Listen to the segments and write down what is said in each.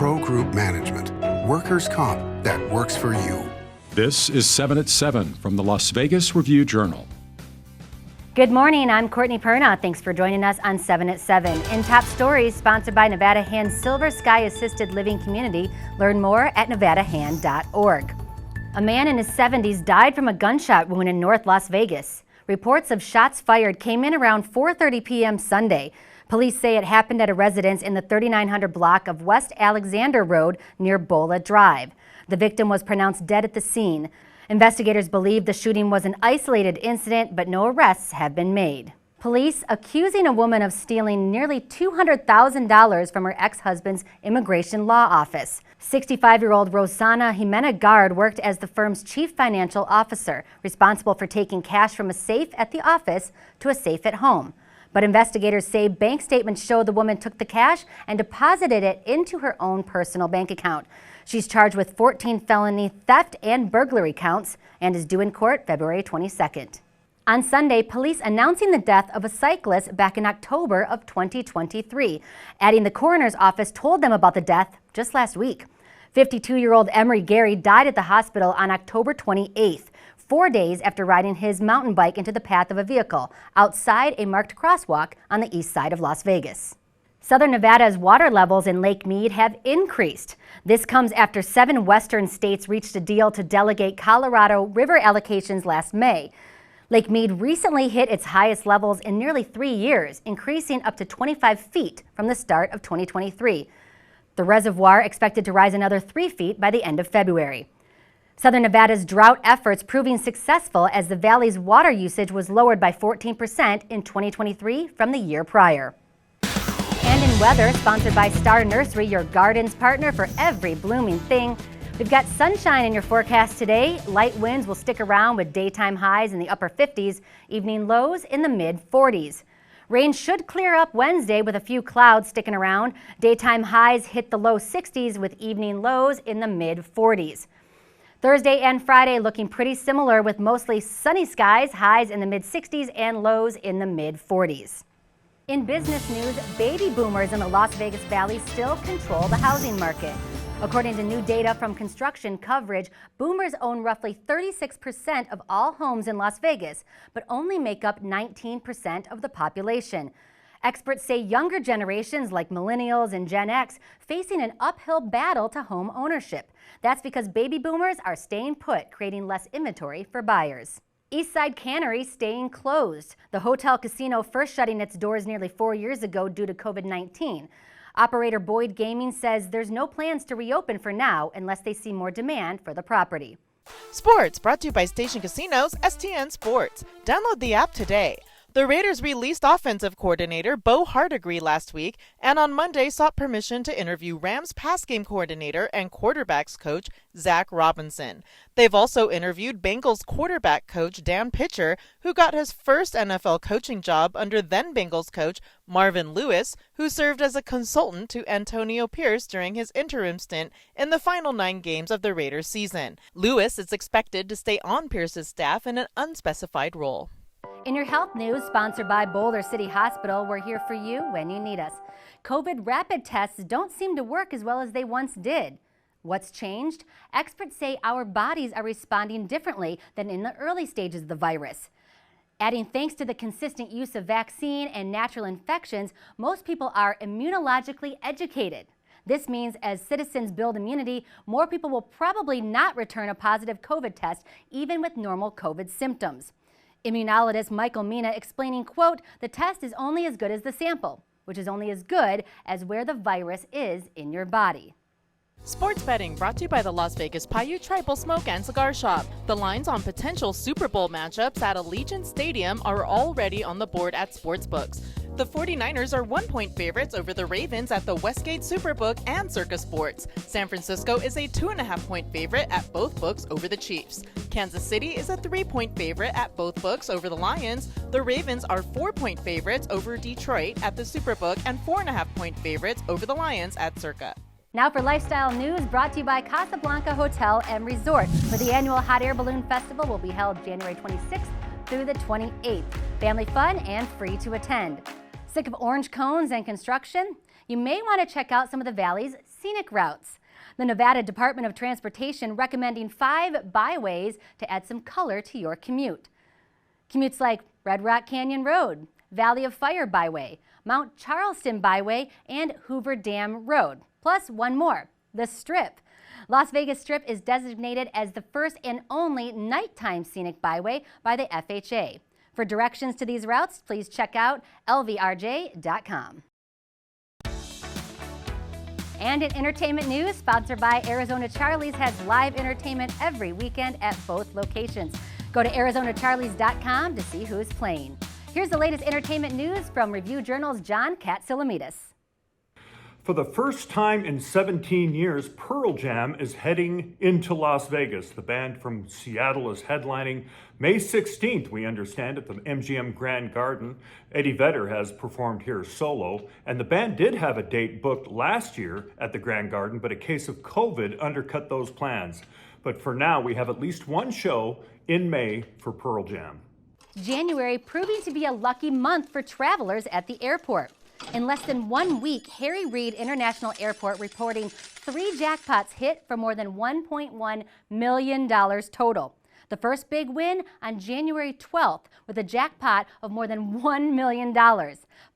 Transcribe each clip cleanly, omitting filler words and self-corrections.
Pro Group Management. Workers' comp that works for you. This is 7 at 7 from the Las Vegas Review-Journal. Good morning, I'm Courtney Perna. Thanks for joining us on 7 at 7. In Top Stories, sponsored by Nevada Hand's Silver Sky Assisted Living Community. Learn more at nevadahand.org. A man in his 70s died from a gunshot wound in North Las Vegas. Reports of shots fired came in around 4:30 p.m. Sunday. Police say it happened at a residence in the 3900 block of West Alexander Road near Bola Drive. The victim was pronounced dead at the scene. Investigators believe the shooting was an isolated incident, but no arrests have been made. Police accusing a woman of stealing nearly $200,000 from her ex-husband's immigration law office. 65-year-old Rosana Jimena Gard worked as the firm's chief financial officer, responsible for taking cash from a safe at the office to a safe at home. But investigators say bank statements show the woman took the cash and deposited it into her own personal bank account. She's charged with 14 felony theft and burglary counts and is due in court February 22nd. On Sunday, police announcing the death of a cyclist back in October of 2023, adding the coroner's office told them about the death just last week. 52-year-old Emery Gary died at the hospital on October 28th, 4 days after riding his mountain bike into the path of a vehicle outside a marked crosswalk on the east side of Las Vegas. Southern Nevada's water levels in Lake Mead have increased. This comes after 7 western states reached a deal to delegate Colorado river allocations last May. Lake Mead recently hit its highest levels in nearly 3 years, increasing up to 25 feet from the start of 2023. The reservoir expected to rise another 3 feet by the end of February. Southern Nevada's drought efforts proving successful as the valley's water usage was lowered by 14% in 2023 from the year prior. And in weather, sponsored by Star Nursery, your garden's partner for every blooming thing. We've got sunshine in your forecast today. Light winds will stick around with daytime highs in the upper 50s, evening lows in the mid 40s. Rain should clear up Wednesday with a few clouds sticking around. Daytime highs hit the low 60s with evening lows in the mid 40s. Thursday and Friday looking pretty similar with mostly sunny skies, highs in the mid 60s and lows in the mid 40s. In business news, baby boomers in the Las Vegas Valley still control the housing market. According to new data from Construction Coverage, boomers own roughly 36% of all homes in Las Vegas, but only make up 19% of the population. Experts say younger generations like millennials and Gen X facing an uphill battle to home ownership. That's because baby boomers are staying put, creating less inventory for buyers. Eastside Cannery staying closed. The hotel casino first shutting its doors nearly 4 years ago due to COVID-19. Operator Boyd Gaming says there's no plans to reopen for now unless they see more demand for the property. Sports brought to you by Station Casinos, STN Sports. Download the app today. The Raiders released offensive coordinator Bo Hardegree last week and on Monday sought permission to interview Rams pass game coordinator and quarterbacks coach Zach Robinson. They've also interviewed Bengals quarterback coach Dan Pitcher, who got his first NFL coaching job under then Bengals coach Marvin Lewis, who served as a consultant to Antonio Pierce during his interim stint in the final 9 games of the Raiders season. Lewis is expected to stay on Pierce's staff in an unspecified role. In your health news, sponsored by Boulder City Hospital, we're here for you when you need us. COVID rapid tests don't seem to work as well as they once did. What's changed? Experts say our bodies are responding differently than in the early stages of the virus. Adding thanks to the consistent use of vaccine and natural infections, most people are immunologically educated. This means as citizens build immunity, more people will probably not return a positive COVID test, even with normal COVID symptoms. Immunologist Michael Mina explaining, quote, the test is only as good as the sample, which is only as good as where the virus is in your body. Sports betting brought to you by the Las Vegas Paiute Tribal Smoke and Cigar Shop. The lines on potential Super Bowl matchups at Allegiant Stadium are already on the board at Sportsbooks. The 49ers are 1-point favorites over the Ravens at the Westgate Superbook and Circa Sports. San Francisco is a 2.5-point favorite at both books over the Chiefs. Kansas City is a 3-point favorite at both books over the Lions. The Ravens are 4-point favorites over Detroit at the Superbook and 4.5-point favorites over the Lions at Circa. Now for lifestyle news brought to you by Casablanca Hotel and Resort, where the annual Hot Air Balloon Festival will be held January 26th through the 28th. Family fun and free to attend. Sick of orange cones and construction? You may want to check out some of the Valley's scenic routes. The Nevada Department of Transportation recommending 5 byways to add some color to your commute. Commutes like Red Rock Canyon Road, Valley of Fire Byway, Mount Charleston Byway, and Hoover Dam Road. Plus one more, the Strip. Las Vegas Strip is designated as the first and only nighttime scenic byway by the FHA. For directions to these routes, please check out lvrj.com. And in entertainment news, sponsored by Arizona Charlie's, has live entertainment every weekend at both locations. Go to arizonacharlies.com to see who's playing. Here's the latest entertainment news from Review Journal's John Katsilamides. For the first time in 17 years, Pearl Jam is heading into Las Vegas. The band from Seattle is headlining May 16th, we understand, at the MGM Grand Garden. Eddie Vedder has performed here solo, and the band did have a date booked last year at the Grand Garden, but a case of COVID undercut those plans. But for now, we have at least one show in May for Pearl Jam. January proving to be a lucky month for travelers at the airport. In less than 1 week, Harry Reid International Airport reporting 3 jackpots hit for more than $1.1 million total. The first big win on January 12th with a jackpot of more than $1 million,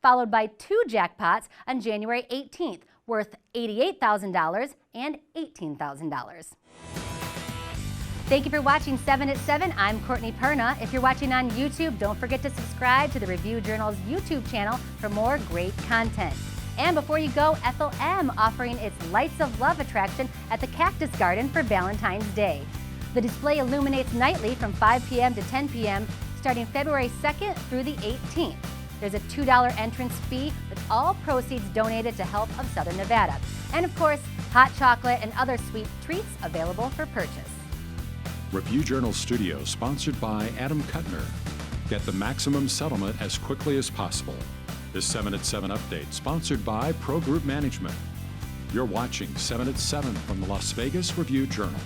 followed by 2 jackpots on January 18th worth $88,000 and $18,000. Thank you for watching 7 at 7. I'm Courtney Perna. If you're watching on YouTube, don't forget to subscribe to the Review Journal's YouTube channel for more great content. And before you go, Ethel M offering its Lights of Love attraction at the Cactus Garden for Valentine's Day. The display illuminates nightly from 5 p.m. to 10 p.m. starting February 2nd through the 18th. There's a $2 entrance fee with all proceeds donated to Health of Southern Nevada. And of course, hot chocolate and other sweet treats available for purchase. Review Journal Studio, sponsored by Adam Kuttner. Get the maximum settlement as quickly as possible. This 7 at 7 update, sponsored by Pro Group Management. You're watching 7 at 7 from the Las Vegas Review Journal.